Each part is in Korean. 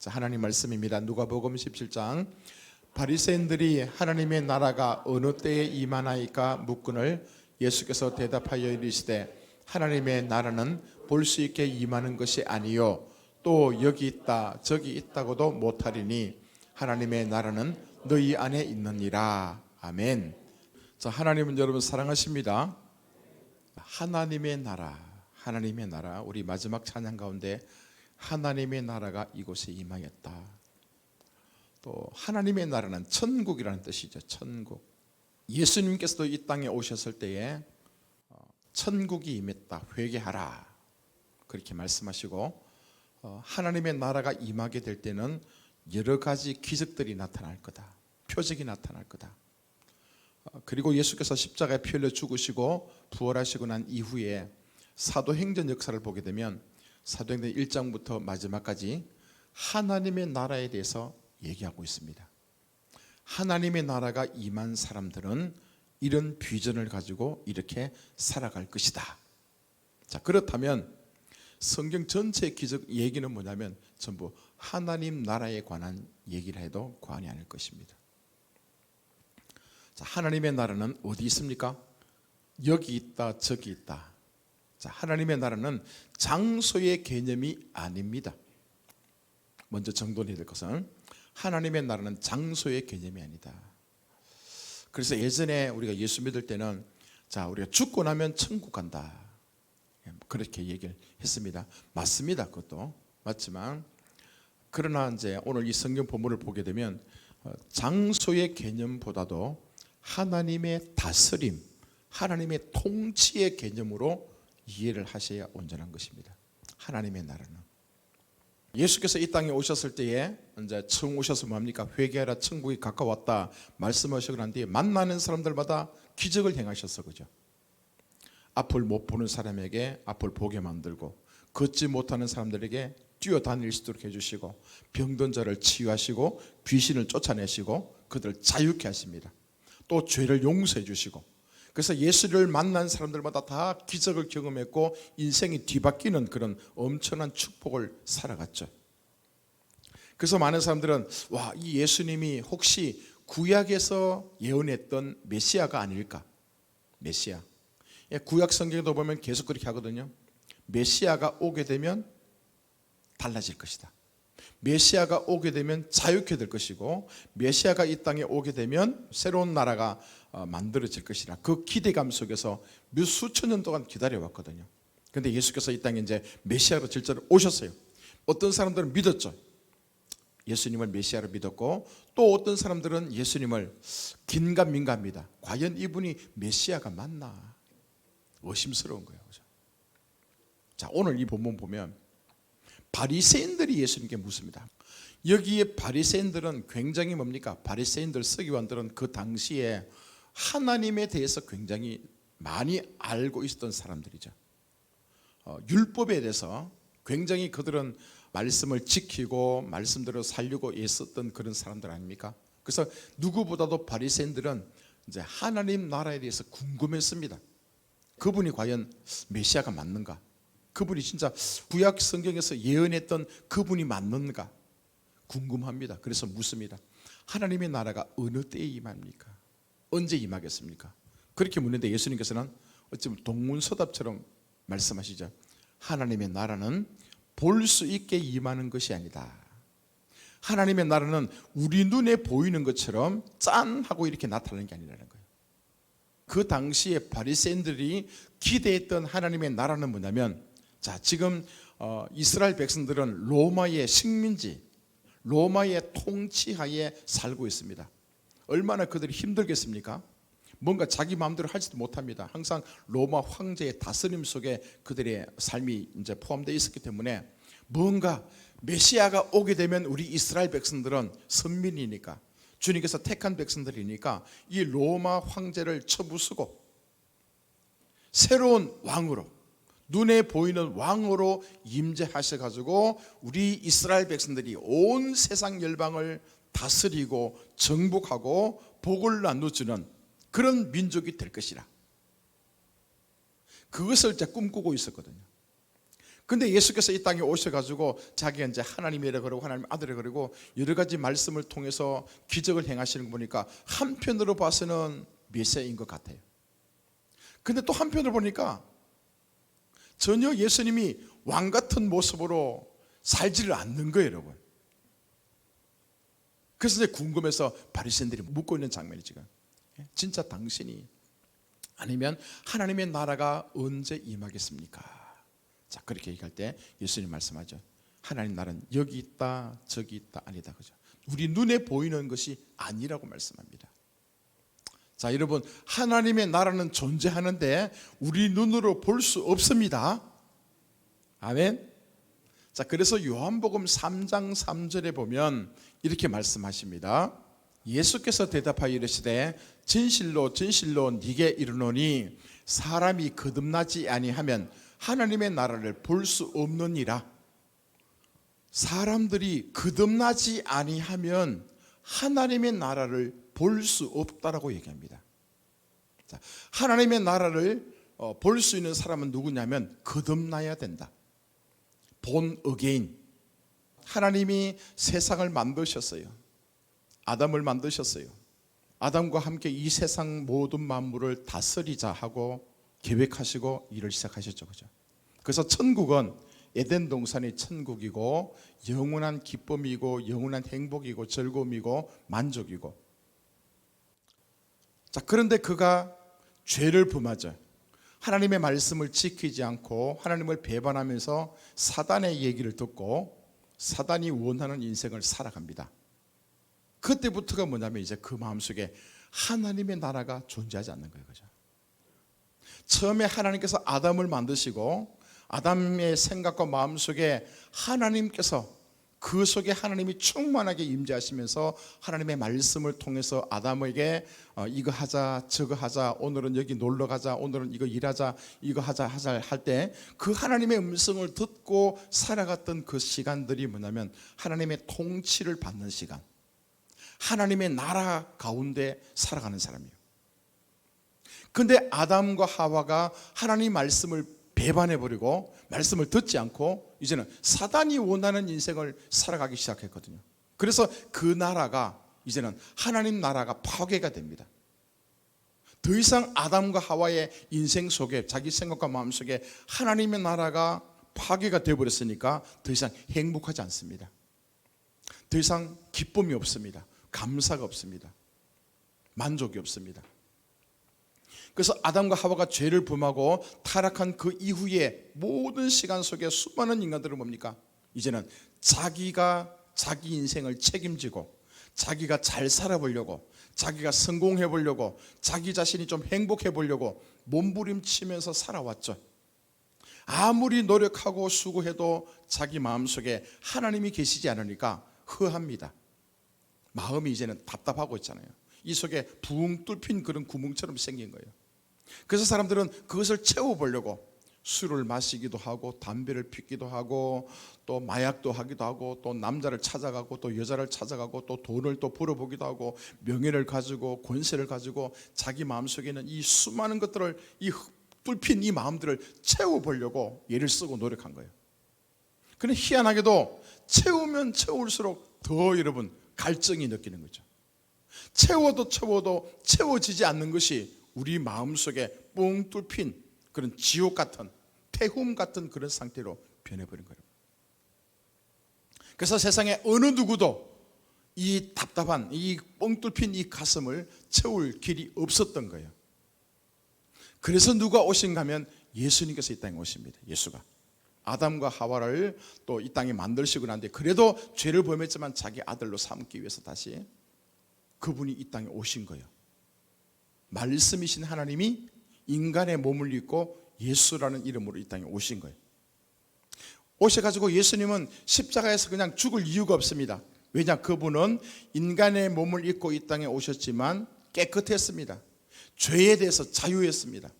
자, 하나님 말씀입니다. 누가복음 17장. 바리새인들이 하나님의 나라가 어느 때에 임하나이까 묻거늘 예수께서 대답하여 이르시되 하나님의 나라는 볼 수 있게 임하는 것이 아니요 또 여기 있다 저기 있다고도 못하리니 하나님의 나라는 너희 안에 있느니라. 아멘. 자, 하나님은 여러분 사랑하십니다. 하나님의 나라, 우리 마지막 찬양 가운데 하나님의 나라가 이곳에 임하였다. 또 하나님의 나라는 천국이라는 뜻이죠. 천국. 예수님께서도 이 땅에 오셨을 때에 천국이 임했다, 회개하라, 그렇게 말씀하시고 하나님의 나라가 임하게 될 때는 여러 가지 기적들이 나타날 거다, 표적이 나타날 거다. 그리고 예수께서 십자가에 피 흘려 죽으시고 부활하시고 난 이후에 사도행전 역사를 보게 되면 사도행전 1장부터 마지막까지 하나님의 나라에 대해서 얘기하고 있습니다. 하나님의 나라가 임한 사람들은 이런 비전을 가지고 이렇게 살아갈 것이다. 자, 그렇다면 성경 전체의 기적 얘기는 뭐냐면 전부 하나님 나라에 관한 얘기를 해도 과언이 아닐 것입니다. 자, 하나님의 나라는 어디 있습니까? 여기 있다 저기 있다. 자, 하나님의 나라는 장소의 개념이 아닙니다. 먼저 정돈해야 될 것은 하나님의 나라는 장소의 개념이 아니다. 그래서 예전에 우리가 예수 믿을 때는 자, 우리가 죽고 나면 천국 간다, 그렇게 얘기를 했습니다. 맞습니다. 그것도 맞지만 그러나 이제 오늘 이 성경 본문을 보게 되면 장소의 개념보다도 하나님의 다스림, 하나님의 통치의 개념으로 이해를 하셔야 온전한 것입니다. 하나님의 나라는 예수께서 이 땅에 오셨을 때에 이제 처음 오셔서 뭡니까? 회개하라, 천국이 가까웠다 말씀하시고 난 뒤에 만나는 사람들마다 기적을 행하셨어, 그죠? 앞을 못 보는 사람에게 앞을 보게 만들고 걷지 못하는 사람들에게 뛰어다닐 수 있도록 해주시고 병든 자를 치유하시고 귀신을 쫓아내시고 그들을 자유케 하십니다. 또 죄를 용서해 주시고, 그래서 예수를 만난 사람들마다 다 기적을 경험했고 인생이 뒤바뀌는 그런 엄청난 축복을 살아갔죠. 그래서 많은 사람들은 와, 이 예수님이 혹시 구약에서 예언했던 메시아가 아닐까? 메시아. 구약 성경에도 보면 계속 그렇게 하거든요. 메시아가 오게 되면 달라질 것이다. 메시아가 오게 되면 자유케 될 것이고 메시아가 이 땅에 오게 되면 새로운 나라가 만들어질 것이라 그 기대감 속에서 몇 수천 년 동안 기다려왔거든요. 그런데 예수께서 이 땅에 이제 메시아로 실제로 오셨어요. 어떤 사람들은 믿었죠. 예수님을 메시아로 믿었고 또 어떤 사람들은 예수님을 긴가민가합니다. 과연 이분이 메시아가 맞나? 의심스러운 거예요. 자, 오늘 이 본문 보면 바리새인들이 예수님께 묻습니다. 여기에 바리새인들은 굉장히 뭡니까? 바리새인들 서기관들은 그 당시에 하나님에 대해서 굉장히 많이 알고 있었던 사람들이죠. 율법에 대해서 굉장히 그들은 말씀을 지키고 말씀대로 살려고 애썼던 그런 사람들 아닙니까? 그래서 누구보다도 바리새인들은 이제 하나님 나라에 대해서 궁금했습니다. 그분이 과연 메시아가 맞는가? 그분이 진짜 구약 성경에서 예언했던 그분이 맞는가 궁금합니다. 그래서 묻습니다. 하나님의 나라가 어느 때에 임합니까? 언제 임하겠습니까? 그렇게 묻는데 예수님께서는 어쩌면 동문서답처럼 말씀하시죠. 하나님의 나라는 볼 수 있게 임하는 것이 아니다. 하나님의 나라는 우리 눈에 보이는 것처럼 짠 하고 이렇게 나타나는 게 아니라는 거예요. 그 당시에 바리새인들이 기대했던 하나님의 나라는 뭐냐면, 자, 지금 이스라엘 백성들은 로마의 식민지, 로마의 통치하에 살고 있습니다. 얼마나 그들이 힘들겠습니까? 뭔가 자기 마음대로 하지도 못합니다. 항상 로마 황제의 다스림 속에 그들의 삶이 이제 포함되어 있었기 때문에 뭔가 메시아가 오게 되면 우리 이스라엘 백성들은 선민이니까, 주님께서 택한 백성들이니까 이 로마 황제를 쳐부수고 새로운 왕으로, 눈에 보이는 왕으로 임재하셔가지고 우리 이스라엘 백성들이 온 세상 열방을 다스리고 정복하고 복을 나눠주는 그런 민족이 될 것이라, 그것을 이제 꿈꾸고 있었거든요. 근데 예수께서 이 땅에 오셔가지고 자기가 이제 하나님이라 그러고 하나님 아들이라 그러고 여러 가지 말씀을 통해서 기적을 행하시는 거 보니까 한편으로 봐서는 메시아인 것 같아요. 근데 또 한편으로 보니까 전혀 예수님이 왕 같은 모습으로 살지를 않는 거예요, 여러분. 그래서 이제 궁금해서 바리새인들이 묻고 있는 장면이 지금, 진짜 당신이 아니면 하나님의 나라가 언제 임하겠습니까? 자, 그렇게 얘기할 때 예수님 말씀하죠. 하나님 나라는 여기 있다 저기 있다 아니다, 그죠? 우리 눈에 보이는 것이 아니라고 말씀합니다. 자, 여러분, 하나님의 나라는 존재하는데 우리 눈으로 볼 수 없습니다. 아멘. 자, 그래서 요한복음 3장 3절에 보면 이렇게 말씀하십니다. 예수께서 대답하여 이르시되 진실로 진실로 네게 이르노니 사람이 거듭나지 아니하면 하나님의 나라를 볼 수 없느니라. 사람들이 거듭나지 아니하면 하나님의 나라를 볼 수 없다라고 얘기합니다. 자, 하나님의 나라를 볼 수 있는 사람은 누구냐면 거듭나야 된다. 본 어게인. 하나님이 세상을 만드셨어요. 아담을 만드셨어요. 아담과 함께 이 세상 모든 만물을 다스리자 하고 계획하시고 일을 시작하셨죠, 그죠? 그래서 천국은 에덴 동산이 천국이고 영원한 기쁨이고 영원한 행복이고 즐거움이고 만족이고. 자, 그런데 그가 죄를 범하죠. 하나님의 말씀을 지키지 않고 하나님을 배반하면서 사단의 얘기를 듣고 사단이 원하는 인생을 살아갑니다. 그때부터가 뭐냐면 이제 그 마음속에 하나님의 나라가 존재하지 않는 거예요, 그죠? 처음에 하나님께서 아담을 만드시고 아담의 생각과 마음속에 하나님께서 그 속에 하나님이 충만하게 임재하시면서 하나님의 말씀을 통해서 아담에게 이거 하자 저거 하자, 오늘은 여기 놀러 가자, 오늘은 이거 일하자, 이거 하자 할 때 그 하나님의 음성을 듣고 살아갔던 그 시간들이 뭐냐면 하나님의 통치를 받는 시간, 하나님의 나라 가운데 살아가는 사람이에요. 근데 아담과 하와가 하나님 말씀을 배반해버리고 말씀을 듣지 않고 이제는 사단이 원하는 인생을 살아가기 시작했거든요. 그래서 그 나라가 이제는 하나님 나라가 파괴가 됩니다. 더 이상 아담과 하와의 인생 속에 자기 생각과 마음 속에 하나님의 나라가 파괴가 되어버렸으니까 더 이상 행복하지 않습니다. 더 이상 기쁨이 없습니다. 감사가 없습니다. 만족이 없습니다. 그래서 아담과 하와가 죄를 범하고 타락한 그 이후에 모든 시간 속에 수많은 인간들은 뭡니까? 이제는 자기가 자기 인생을 책임지고 자기가 잘 살아보려고, 자기가 성공해 보려고, 자기 자신이 좀 행복해 보려고 몸부림치면서 살아왔죠. 아무리 노력하고 수고해도 자기 마음속에 하나님이 계시지 않으니까 허합니다. 마음이 이제는 답답하고 있잖아요. 이 속에 붕 뚫힌 그런 구멍처럼 생긴 거예요. 그래서 사람들은 그것을 채워보려고 술을 마시기도 하고 담배를 피기도 하고 또 마약도 하기도 하고 또 남자를 찾아가고 또 여자를 찾아가고 또 돈을 또 벌어보기도 하고 명예를 가지고 권세를 가지고 자기 마음속에는 이 수많은 것들을 이 뚫힌 이 마음들을 채워보려고 애를 쓰고 노력한 거예요. 그런데 희한하게도 채우면 채울수록 더 여러분 갈증이 느끼는 거죠. 채워도 채워지지 않는 것이 우리 마음속에 뻥 뚫힌 그런 지옥 같은 태움 같은 그런 상태로 변해버린 거예요. 그래서 세상에 어느 누구도 이 답답한 이 뻥 뚫힌 이 가슴을 채울 길이 없었던 거예요. 그래서 누가 오신가 하면 예수님께서 이 땅에 오십니다. 예수가 아담과 하와를 또 이 땅에 만드시고 난데 그래도 죄를 범했지만 자기 아들로 삼기 위해서 다시 그분이 이 땅에 오신 거예요. 말씀이신 하나님이 인간의 몸을 입고 예수라는 이름으로 이 땅에 오신 거예요. 오셔가지고 예수님은 십자가에서 그냥 죽을 이유가 없습니다. 왜냐? 그분은 인간의 몸을 입고 이 땅에 오셨지만 깨끗했습니다. 죄에 대해서 자유했습니다.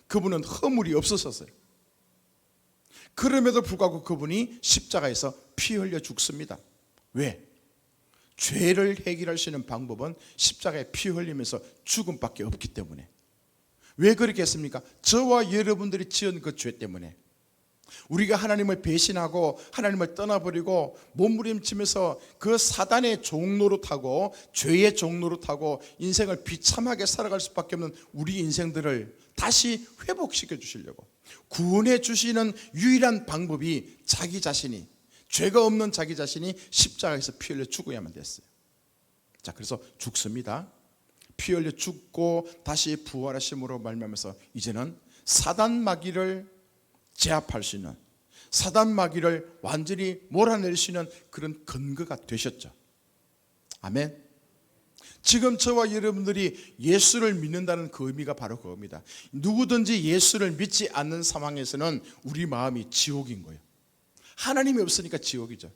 그분은 허물이 없으셨어요. 그럼에도 불구하고 그분이 십자가에서 피 흘려 죽습니다. 왜? 죄를 해결할 수 있는 방법은 십자가에 피 흘리면서 죽음밖에 없기 때문에. 왜 그렇게 했습니까? 저와 여러분들이 지은 그 죄 때문에. 우리가 하나님을 배신하고 하나님을 떠나버리고 몸부림치면서 그 사단의 종로로 타고 죄의 종로로 타고 인생을 비참하게 살아갈 수밖에 없는 우리 인생들을 다시 회복시켜 주시려고 구원해 주시는 유일한 방법이 자기 자신이, 죄가 없는 자기 자신이 십자가에서 피 흘려 죽어야만 됐어요. 자, 그래서 죽습니다. 피 흘려 죽고 다시 부활하심으로 말미암아서 이제는 사단 마귀를 제압할 수 있는, 사단 마귀를 완전히 몰아낼 수 있는 그런 근거가 되셨죠. 아멘. 지금 저와 여러분들이 예수를 믿는다는 그 의미가 바로 그겁니다. 누구든지 예수를 믿지 않는 상황에서는 우리 마음이 지옥인 거예요. 하나님이 없으니까 지옥이죠.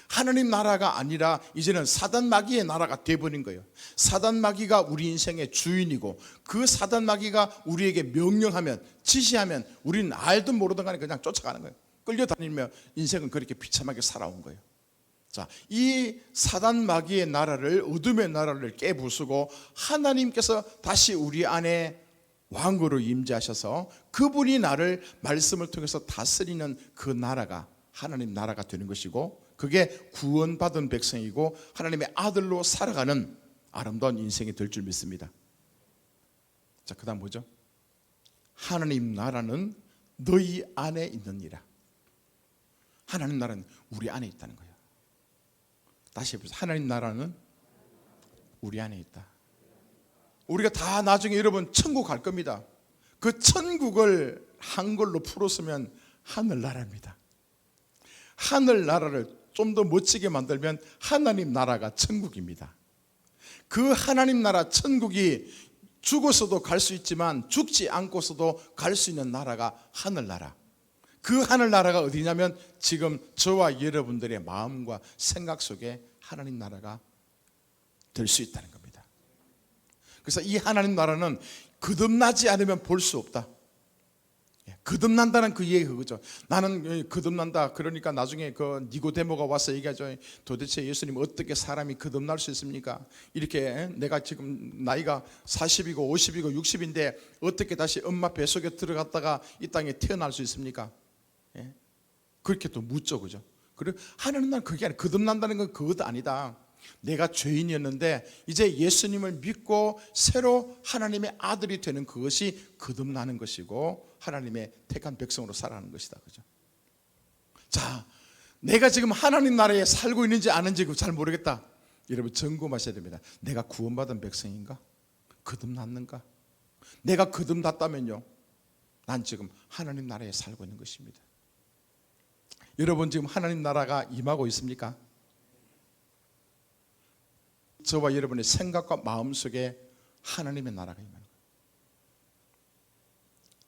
하나님 나라가 아니라 이제는 사단 마귀의 나라가 돼버린 거예요. 사단 마귀가 우리 인생의 주인이고 그 사단 마귀가 우리에게 명령하면, 지시하면 우리는 알든 모르든 간에 그냥 쫓아가는 거예요. 끌려다니며 인생은 그렇게 비참하게 살아온 거예요. 자, 이 사단 마귀의 나라를, 어둠의 나라를 깨부수고 하나님께서 다시 우리 안에 왕으로 임재하셔서 그분이 나를 말씀을 통해서 다스리는 그 나라가 하나님 나라가 되는 것이고, 그게 구원받은 백성이고 하나님의 아들로 살아가는 아름다운 인생이 될 줄 믿습니다. 자, 그 다음 뭐죠? 하나님 나라는 너희 안에 있느니라. 하나님 나라는 우리 안에 있다는 거예요. 다시 해보세요. 하나님 나라는 우리 안에 있다. 우리가 다 나중에 여러분 천국 갈 겁니다. 그 천국을 한글로 풀었으면 하늘나라입니다. 하늘나라를 좀 더 멋지게 만들면 하나님 나라가 천국입니다. 그 하나님 나라 천국이 죽어서도 갈 수 있지만 죽지 않고서도 갈 수 있는 나라가 하늘나라. 그 하늘나라가 어디냐면 지금 저와 여러분들의 마음과 생각 속에 하나님 나라가 될 수 있다는 겁니다. 그래서 이 하나님 나라는 거듭나지 않으면 볼 수 없다. 거듭난다는 그 얘기 그거죠. 나는 거듭난다. 그러니까 나중에 그 니고데모가 와서 얘기하죠. 도대체 예수님 어떻게 사람이 거듭날 수 있습니까? 이렇게 내가 지금 나이가 40이고 50이고 60인데 어떻게 다시 엄마 뱃속에 들어갔다가 이 땅에 태어날 수 있습니까? 예? 그렇게 또 묻죠, 그죠? 그리고 하나님 나라는 그게 아니라 거듭난다는 건 그것도 아니다. 내가 죄인이었는데 이제 예수님을 믿고 새로 하나님의 아들이 되는 그것이 거듭나는 것이고 하나님의 택한 백성으로 살아가는 것이다, 그죠? 자, 내가 지금 하나님 나라에 살고 있는지 아는지 잘 모르겠다. 여러분 점검하셔야 됩니다. 내가 구원받은 백성인가? 거듭났는가? 내가 거듭났다면요, 난 지금 하나님 나라에 살고 있는 것입니다. 여러분 지금 하나님 나라가 임하고 있습니까? 저와 여러분의 생각과 마음 속에 하나님의 나라가 임하는 거예요.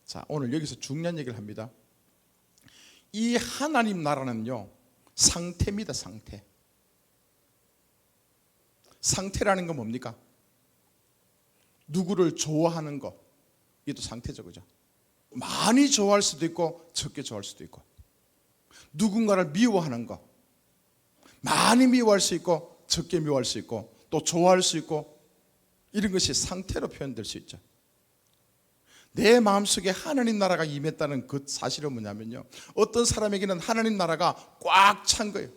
자, 오늘 여기서 중요한 얘기를 합니다. 이 하나님 나라는요, 상태입니다. 상태. 상태라는 건 뭡니까? 누구를 좋아하는 것, 이게 또 상태죠, 그죠? 많이 좋아할 수도 있고 적게 좋아할 수도 있고, 누군가를 미워하는 것, 많이 미워할 수 있고 적게 미워할 수 있고 또 좋아할 수 있고, 이런 것이 상태로 표현될 수 있죠. 내 마음속에 하나님 나라가 임했다는 그 사실은 뭐냐면요, 어떤 사람에게는 하나님 나라가 꽉 찬 거예요.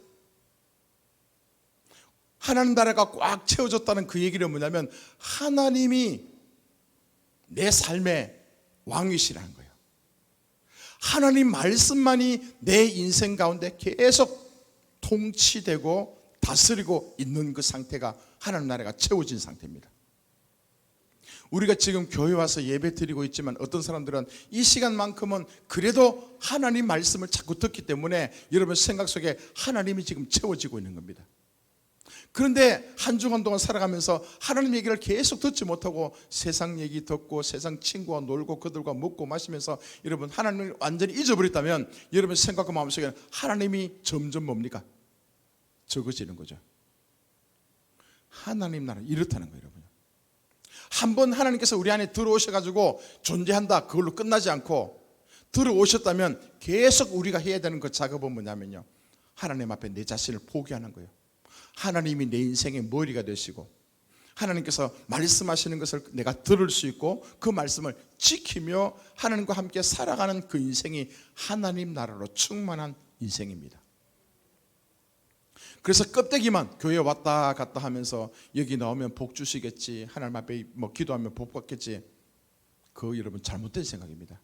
하나님 나라가 꽉 채워졌다는 그 얘기는 뭐냐면 하나님이 내 삶의 왕이시라는 거예요. 하나님 말씀만이 내 인생 가운데 계속 통치되고 다스리고 있는 그 상태가 하나님 나라가 채워진 상태입니다. 우리가 지금 교회 와서 예배 드리고 있지만 어떤 사람들은 이 시간만큼은 그래도 하나님 말씀을 자꾸 듣기 때문에 여러분 생각 속에 하나님이 지금 채워지고 있는 겁니다. 그런데 한 주간 동안 살아가면서 하나님 얘기를 계속 듣지 못하고 세상 얘기 듣고 세상 친구와 놀고 그들과 먹고 마시면서 여러분 하나님을 완전히 잊어버렸다면 여러분 생각과 마음속에는 하나님이 점점 뭡니까? 적어지는 거죠. 하나님 나라 이렇다는 거예요, 여러분. 한번 하나님께서 우리 안에 들어오셔가지고 존재한다, 그걸로 끝나지 않고 들어오셨다면 계속 우리가 해야 되는 그 작업은 뭐냐면요, 하나님 앞에 내 자신을 포기하는 거예요. 하나님이 내 인생의 머리가 되시고 하나님께서 말씀하시는 것을 내가 들을 수 있고 그 말씀을 지키며 하나님과 함께 살아가는 그 인생이 하나님 나라로 충만한 인생입니다. 그래서 껍데기만 교회 왔다 갔다 하면서 여기 나오면 복 주시겠지, 하나님 앞에 뭐 기도하면 복 받겠지, 그거 여러분 잘못된 생각입니다.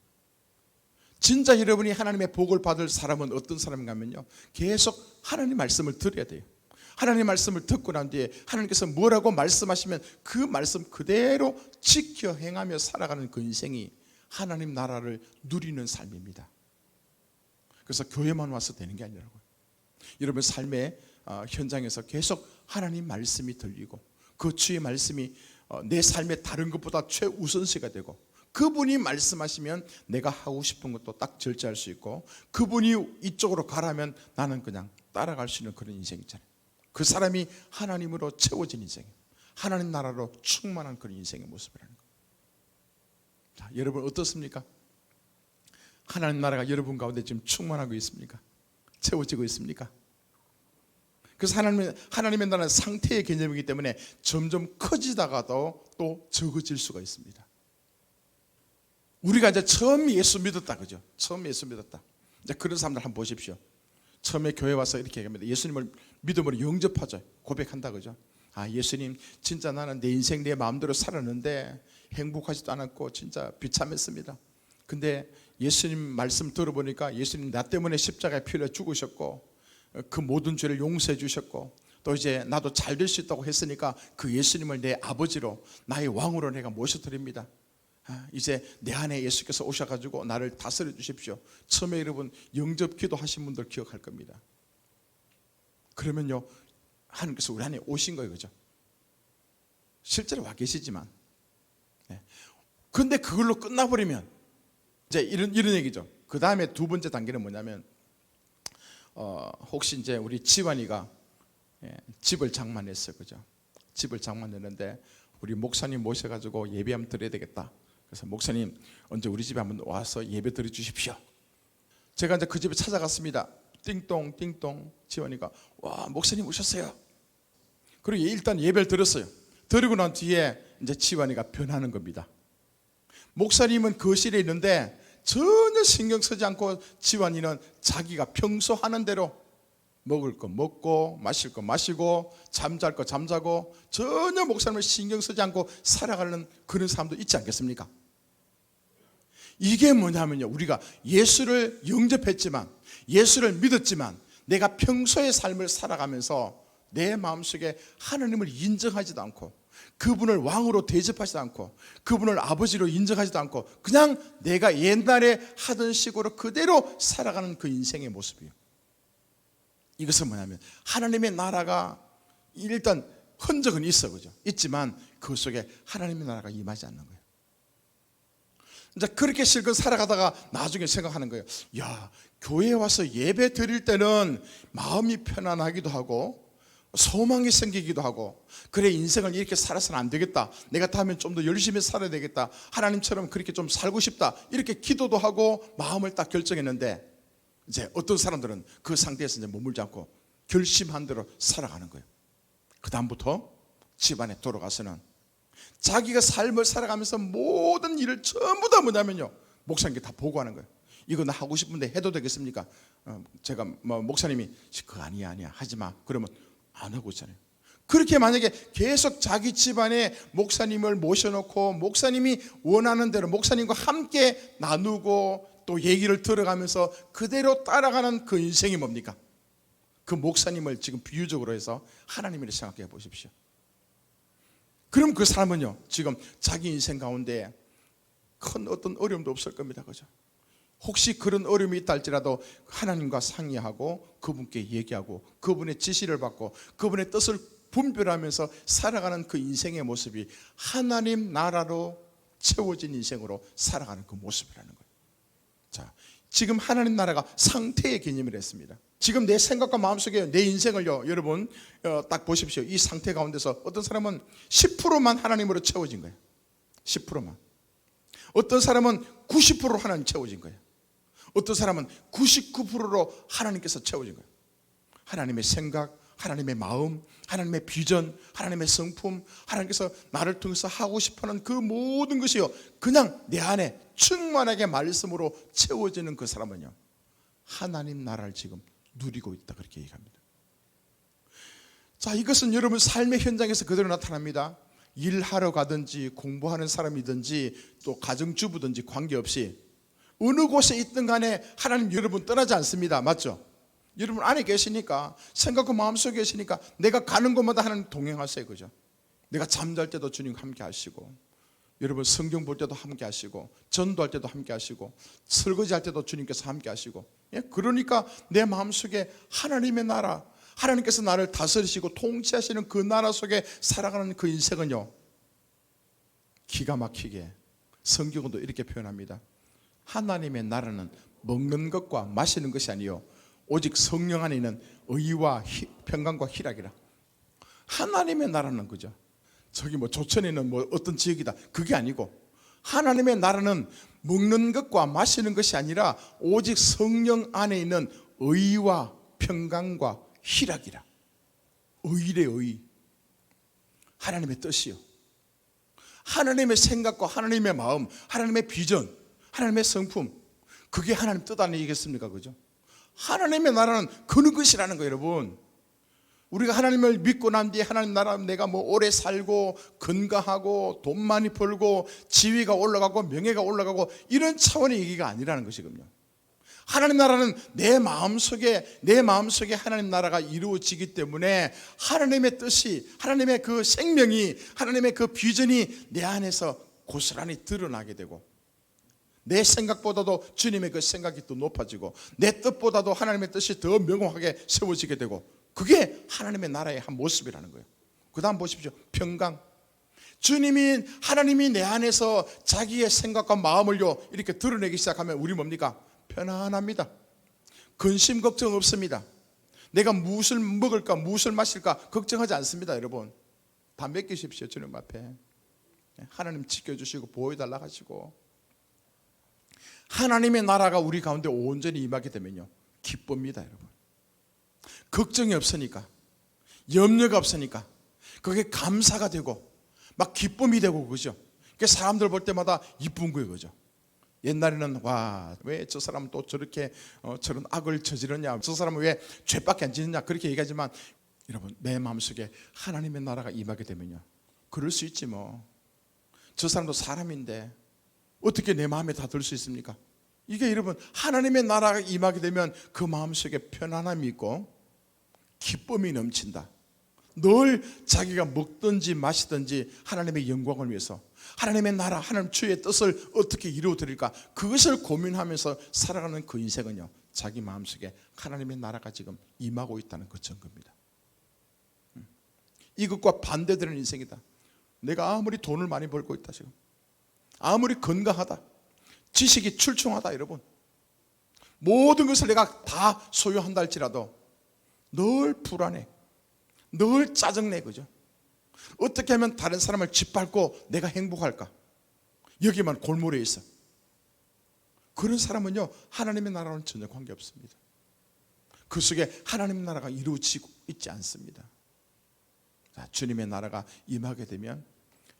진짜 여러분이 하나님의 복을 받을 사람은 어떤 사람인가 하면요, 계속 하나님 말씀을 들어야 돼요. 하나님 말씀을 듣고 난 뒤에 하나님께서 뭐라고 말씀하시면 그 말씀 그대로 지켜 행하며 살아가는 그 인생이 하나님 나라를 누리는 삶입니다. 그래서 교회만 와서 되는 게 아니라고요. 여러분 삶의 현장에서 계속 하나님 말씀이 들리고 그 주의 말씀이 내 삶의 다른 것보다 최우선시가 되고, 그분이 말씀하시면 내가 하고 싶은 것도 딱 절제할 수 있고, 그분이 이쪽으로 가라면 나는 그냥 따라갈 수 있는 그런 인생 있잖아요. 그 사람이 하나님으로 채워진 인생, 하나님 나라로 충만한 그런 인생의 모습이라는 거예요. 자, 여러분 어떻습니까? 하나님 나라가 여러분 가운데 지금 충만하고 있습니까? 채워지고 있습니까? 그래서 하나님의 나라는 상태의 개념이기 때문에 점점 커지다가도 또 적어질 수가 있습니다. 우리가 이제 처음 예수 믿었다, 그죠? 처음 예수 믿었다. 이제 그런 사람들 한번 보십시오. 처음에 교회 와서 이렇게 얘기합니다. 예수님을 믿음으로 영접하죠. 고백한다, 그죠? 아, 예수님, 진짜 나는 내 인생 내 마음대로 살았는데 행복하지도 않았고 진짜 비참했습니다. 근데 예수님 말씀 들어보니까 예수님 나 때문에 십자가에 피 흘려 죽으셨고 그 모든 죄를 용서해 주셨고 또 이제 나도 잘 될 수 있다고 했으니까 그 예수님을 내 아버지로 나의 왕으로 내가 모셔드립니다. 이제 내 안에 예수께서 오셔가지고 나를 다스려 주십시오. 처음에 여러분 영접 기도하신 분들 기억할 겁니다. 그러면요 하나님께서 우리 안에 오신 거예요, 그죠? 실제로 와 계시지만, 근데 그걸로 끝나버리면 이제 이런 얘기죠. 그 다음에 두 번째 단계는 뭐냐면, 혹시 이제 우리 지환이가 집을 장만했어요, 그죠? 집을 장만했는데 우리 목사님 모셔가지고 예배 한번 드려야 되겠다. 그래서 목사님 언제 우리 집에 한번 와서 예배 드려 주십시오. 제가 이제 그 집에 찾아갔습니다. 띵동 띵동. 지원이가 와, 목사님 오셨어요. 그리고 일단 예배를 드렸어요. 드리고 난 뒤에 이제 지원이가 변하는 겁니다. 목사님은 거실에 있는데 전혀 신경 쓰지 않고 지원이는 자기가 평소 하는 대로 먹을 거 먹고 마실 거 마시고 잠잘 거 잠자고 전혀 목사님을 신경 쓰지 않고 살아가는 그런 사람도 있지 않겠습니까? 이게 뭐냐면요, 우리가 예수를 영접했지만 예수를 믿었지만 내가 평소의 삶을 살아가면서 내 마음속에 하나님을 인정하지도 않고 그분을 왕으로 대접하지도 않고 그분을 아버지로 인정하지도 않고 그냥 내가 옛날에 하던 식으로 그대로 살아가는 그 인생의 모습이에요. 이것은 뭐냐면 하나님의 나라가 일단 흔적은 있어, 그죠? 있지만 그 속에 하나님의 나라가 임하지 않는 거예요. 이제 그렇게 실컷 살아가다가 나중에 생각하는 거예요. 야, 교회에 와서 예배 드릴 때는 마음이 편안하기도 하고 소망이 생기기도 하고, 그래 인생을 이렇게 살아서는 안 되겠다, 내가 다음엔 좀 더 열심히 살아야 되겠다, 하나님처럼 그렇게 좀 살고 싶다, 이렇게 기도도 하고 마음을 딱 결정했는데 이제 어떤 사람들은 그 상태에서 이제 머물지 않고 결심한 대로 살아가는 거예요. 그 다음부터 집안에 돌아가서는 자기가 삶을 살아가면서 모든 일을 전부 다 뭐냐면요, 목사님께 다 보고하는 거예요. 이거 나 하고 싶은데 해도 되겠습니까? 제가 목사님이 그거 아니야 하지마 그러면 안 하고 있잖아요. 그렇게 만약에 계속 자기 집안에 목사님을 모셔놓고 목사님이 원하는 대로 목사님과 함께 나누고 또 얘기를 들어가면서 그대로 따라가는 그 인생이 뭡니까? 그 목사님을 지금 비유적으로 해서 하나님이라 생각해 보십시오. 그럼 그 사람은요 지금 자기 인생 가운데 큰 어떤 어려움도 없을 겁니다, 그죠? 혹시 그런 어려움이 있다 할지라도 하나님과 상의하고 그분께 얘기하고 그분의 지시를 받고 그분의 뜻을 분별하면서 살아가는 그 인생의 모습이 하나님 나라로 채워진 인생으로 살아가는 그 모습이라는 거예요. 자, 지금 하나님 나라가 상태의 개념이라 했습니다. 지금 내 생각과 마음속에 내 인생을요 여러분 딱 보십시오. 이 상태 가운데서 어떤 사람은 10%만 하나님으로 채워진 거예요. 10%만. 어떤 사람은 90%로 하나님 채워진 거예요. 어떤 사람은 99%로 하나님께서 채워진 거예요. 하나님의 생각, 하나님의 마음, 하나님의 비전, 하나님의 성품, 하나님께서 나를 통해서 하고 싶어하는 그 모든 것이요 그냥 내 안에 충만하게 말씀으로 채워지는 그 사람은요 하나님 나라를 지금 누리고 있다 그렇게 얘기합니다. 자, 이것은 여러분 삶의 현장에서 그대로 나타납니다. 일하러 가든지 공부하는 사람이든지 또 가정주부든지 관계없이 어느 곳에 있든 간에 하나님 여러분 떠나지 않습니다. 맞죠? 여러분 안에 계시니까 생각과 마음속에 계시니까 내가 가는 곳마다 하나님 동행하세요. 그죠? 내가 잠잘 때도 주님 함께 하시고 여러분 성경 볼 때도 함께 하시고 전도할 때도 함께 하시고 설거지할 때도 주님께서 함께 하시고 그러니까 내 마음속에 하나님의 나라 하나님께서 나를 다스리시고 통치하시는 그 나라 속에 살아가는 그 인생은요 기가 막히게 성경은 또 이렇게 표현합니다. 하나님의 나라는 먹는 것과 마시는 것이 아니요 오직 성령 안에 있는 의와 평강과 희락이라. 하나님의 나라는 그죠? 저기 뭐 조천에 있는 뭐 어떤 지역이다 그게 아니고 하나님의 나라는 먹는 것과 마시는 것이 아니라 오직 성령 안에 있는 의와 평강과 희락이라. 의의 의, 하나님의 뜻이요 하나님의 생각과 하나님의 마음, 하나님의 비전, 하나님의 성품, 그게 하나님 뜻 아니겠습니까? 그죠? 하나님의 나라는 그런 것이라는 거예요. 여러분 우리가 하나님을 믿고 난 뒤에 하나님 나라 내가 뭐 오래 살고 건강하고 돈 많이 벌고 지위가 올라가고 명예가 올라가고 이런 차원의 얘기가 아니라는 것이거든요. 하나님 나라는 내 마음속에 하나님 나라가 이루어지기 때문에 하나님의 뜻이 하나님의 그 생명이 하나님의 그 비전이 내 안에서 고스란히 드러나게 되고 내 생각보다도 주님의 그 생각이 더 높아지고 내 뜻보다도 하나님의 뜻이 더 명확하게 세워지게 되고 그게 하나님의 나라의 한 모습이라는 거예요. 그 다음 보십시오. 평강. 주님이 하나님이 내 안에서 자기의 생각과 마음을요 이렇게 드러내기 시작하면 우리 뭡니까? 편안합니다. 근심 걱정 없습니다. 내가 무엇을 먹을까 무엇을 마실까 걱정하지 않습니다. 여러분 다 맡기십시오. 주님 앞에 하나님 지켜주시고 보호해달라 하시고 하나님의 나라가 우리 가운데 온전히 임하게 되면요 기쁩니다. 여러분 걱정이 없으니까 염려가 없으니까 그게 감사가 되고 막 기쁨이 되고 그죠? 그게 사람들 볼 때마다 이쁜 거예요. 그죠? 옛날에는 와, 왜 저 사람은 또 저렇게 저런 악을 저지르냐 저 사람은 왜 죄밖에 안 짓느냐 그렇게 얘기하지만 여러분 내 마음속에 하나님의 나라가 임하게 되면요 그럴 수 있지 뭐 저 사람도 사람인데 어떻게 내 마음에 다 들 수 있습니까? 이게 여러분 하나님의 나라가 임하게 되면 그 마음속에 편안함이 있고 기쁨이 넘친다. 늘 자기가 먹든지 마시든지 하나님의 영광을 위해서 하나님의 나라 하나님 주의 뜻을 어떻게 이루어드릴까 그것을 고민하면서 살아가는 그 인생은요 자기 마음속에 하나님의 나라가 지금 임하고 있다는 그 증거입니다. 이것과 반대되는 인생이다. 내가 아무리 돈을 많이 벌고 있다 지금 아무리 건강하다 지식이 출중하다 여러분 모든 것을 내가 다 소유한다 할지라도 늘 불안해 늘 짜증내 그죠? 어떻게 하면 다른 사람을 짓밟고 내가 행복할까? 여기만 골몰해 있어. 그런 사람은요 하나님의 나라와는 전혀 관계없습니다. 그 속에 하나님의 나라가 이루어지고 있지 않습니다. 자, 주님의 나라가 임하게 되면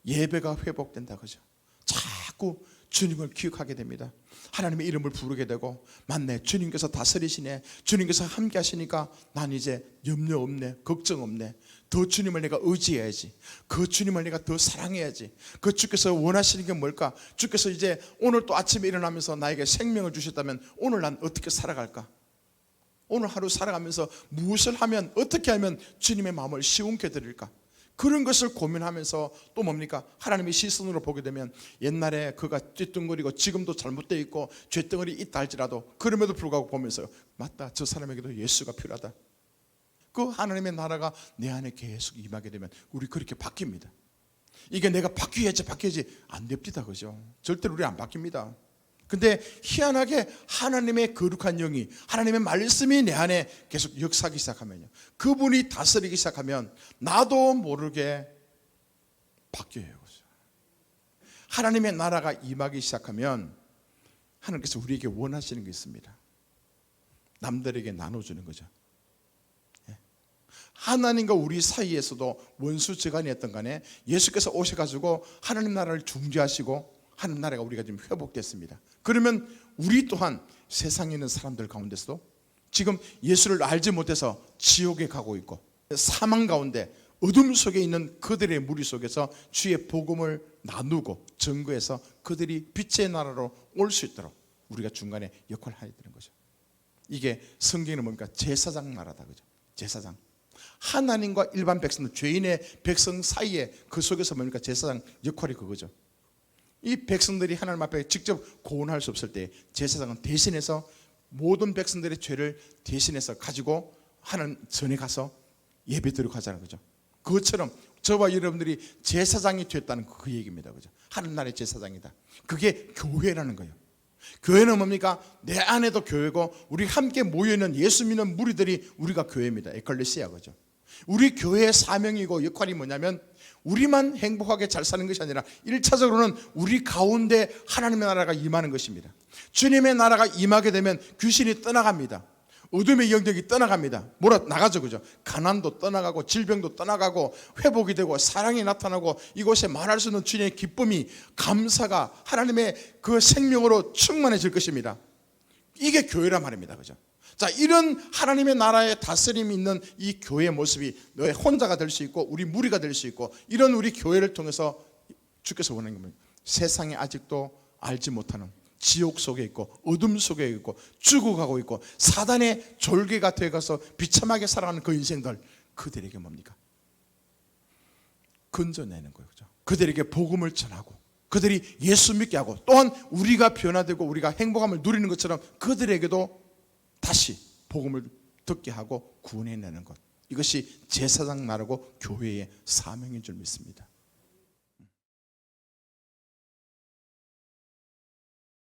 예배가 회복된다 그죠? 자꾸 주님을 기억하게 됩니다. 하나님의 이름을 부르게 되고 맞네 주님께서 다스리시네 주님께서 함께 하시니까 난 이제 염려 없네 걱정 없네 더 주님을 내가 의지해야지 그 주님을 내가 더 사랑해야지 그 주께서 원하시는 게 뭘까 주께서 이제 오늘 또 아침에 일어나면서 나에게 생명을 주셨다면 오늘 난 어떻게 살아갈까 오늘 하루 살아가면서 무엇을 하면 어떻게 하면 주님의 마음을 시원케 드릴까 그런 것을 고민하면서 또 뭡니까? 하나님의 시선으로 보게 되면 옛날에 그가 쥐뚱거리고 지금도 잘못되어 있고 죄덩어리 있다 할지라도 그럼에도 불구하고 보면서 맞다 저 사람에게도 예수가 필요하다 그 하나님의 나라가 내 안에 계속 임하게 되면 우리 그렇게 바뀝니다. 이게 내가 바뀌어야지 안 됩니다. 그죠? 절대로 우리 안 바뀝니다. 근데 희한하게 하나님의 거룩한 영이 하나님의 말씀이 내 안에 계속 역사하기 시작하면요 그분이 다스리기 시작하면 나도 모르게 바뀌어요. 하나님의 나라가 임하기 시작하면 하나님께서 우리에게 원하시는 게 있습니다. 남들에게 나눠주는 거죠. 하나님과 우리 사이에서도 원수지간이었던 간에 예수께서 오셔가지고 하나님 나라를 중재하시고 하나님 나라가 우리가 지금 회복됐습니다. 그러면 우리 또한 세상에 있는 사람들 가운데서도 지금 예수를 알지 못해서 지옥에 가고 있고 사망 가운데 어둠 속에 있는 그들의 무리 속에서 주의 복음을 나누고 증거해서 그들이 빛의 나라로 올 수 있도록 우리가 중간에 역할을 해야 되는 거죠. 이게 성경에는 뭡니까? 제사장 나라다, 그죠? 제사장. 하나님과 일반 백성들, 죄인의 백성 사이에 그 속에서 뭡니까? 제사장 역할이 그거죠. 이 백성들이 하나님 앞에 직접 고언할 수 없을 때 제사장은 대신해서 모든 백성들의 죄를 대신해서 가지고 하나님 전에 가서 예배 드리고 하자는 거죠. 그것처럼 저와 여러분들이 제사장이 됐다는 그 얘기입니다, 그죠? 하나님 나라의 제사장이다. 그게 교회라는 거예요. 교회는 뭡니까? 내 안에도 교회고 우리 함께 모여있는 예수 믿는 무리들이 우리가 교회입니다. 에클레시아, 그죠? 우리 교회의 사명이고 역할이 뭐냐면 우리만 행복하게 잘 사는 것이 아니라 1차적으로는 우리 가운데 하나님의 나라가 임하는 것입니다. 주님의 나라가 임하게 되면 귀신이 떠나갑니다. 어둠의 영역이 떠나갑니다. 몰아 나가죠, 그죠? 가난도 떠나가고 질병도 떠나가고 회복이 되고 사랑이 나타나고 이곳에 말할 수 없는 주님의 기쁨이 감사가 하나님의 그 생명으로 충만해질 것입니다. 이게 교회란 말입니다, 그죠? 자, 이런 하나님의 나라의 다스림이 있는 이 교회의 모습이 너의 혼자가 될 수 있고 우리 무리가 될 수 있고 이런 우리 교회를 통해서 주께서 원하는 겁니다. 세상에 아직도 알지 못하는 지옥 속에 있고 어둠 속에 있고 죽어가고 있고 사단의 졸개가 되어가서 비참하게 살아가는 그 인생들, 그들에게 뭡니까? 건져내는 거예요, 그죠? 그들에게 복음을 전하고 그들이 예수 믿게 하고 또한 우리가 변화되고 우리가 행복함을 누리는 것처럼 그들에게도 다시 복음을 듣게 하고 구원해내는 것, 이것이 제사장 나라고 교회의 사명인 줄 믿습니다.